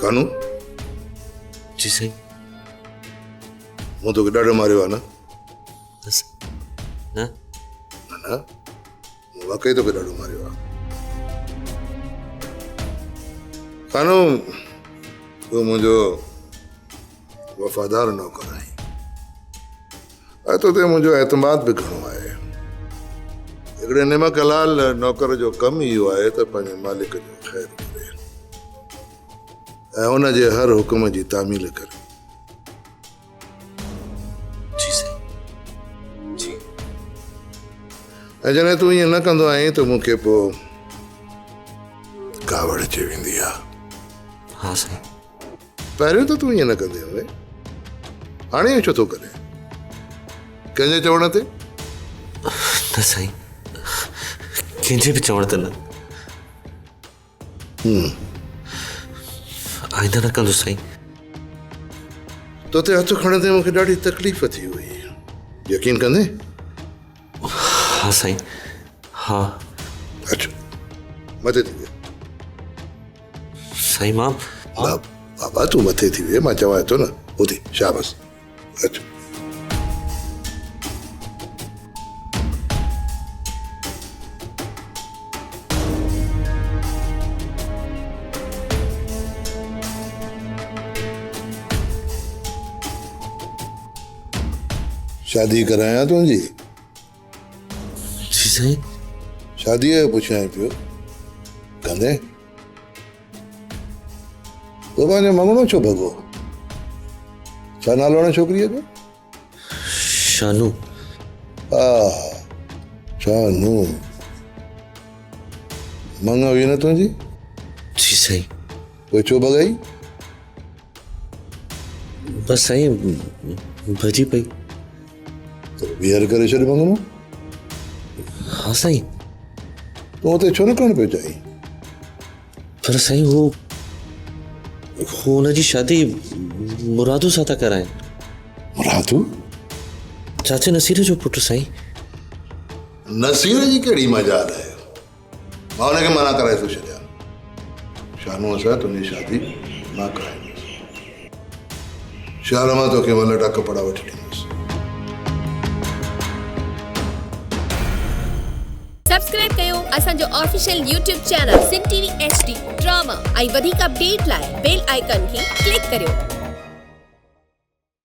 कानू जी साईं। मूं तोखे ॾाढो मारियो आहे न? बस न न मूं वाकई तोखे ॾाढो मारियो आहे। कानू तूं मुंहिंजो वफ़ादार नौकर आहीं ऐं तो ते मुंहिंजो एतमाद बि घणो आहे। हिकिड़े निमक हलाल नौकर जो कमु इहो आहे त पंहिंजे मालिक जो ख़ैरु करे ऐं हुनजे हर हुकुम जी तामील करे। जी साईं जी। ऐं जॾहिं तूं ईअं न कंदो आहीं त मूंखे पोइ कावड़ अची वेंदी आहे। हाँ साईं। पहिरियों त तूं ईअं न कंदे हुए, हाणे ईअं छो थो करे? कंहिंजे चवण ते? न साईं, कंहिंजे बि चवण ते न। आइंदा न कंदो साईं। तोते हथ खणंदे मूंखे ॾाढी तकलीफ़ थी हुई, यकीन कंदे? हाँ साईं हाँ। अच्छा मथे थी वे। साईं मां बाबा तूं मथे थी वे, मां चवां थो न। उथी शाबाश। अच्छा शादी करायां तुंहिंजी? जी साईं। शादीअ जो पुछां पियो, कंदे? तो पंहिंजो मङणो छो भॻो? छा नालो आहे छोकिरीअ जो? शानू। हा शानू। मङ हुई न तुंहिंजी? जी साईं। पोइ छो भॻाई? बस साईं भॼी पई। तो ॿीहर करे छॾ मङणो। हाँ साईं। तूं हुते छो न करणु पियो चाहीं? पर साईं वो हुनजी शादी मुरादू सां था कराइनि। मुरादू? चाचे नसीर जो पुटु साईं। नसीर जी कहिड़ी मजाल आहे? मां हुनखे मना कराए थो छॾियां। शानूअ सां तुंहिंजी शादी न कराईंदुसि। शहर मां तोखे वलटा कपिड़ा वठी ॾींदुसि। सब्सक्राइब कयो असांजो official YouTube channel Singh TV HD drama ऐं वधीक अपडेट लाइ बेल आइकन खे क्लिक करियो।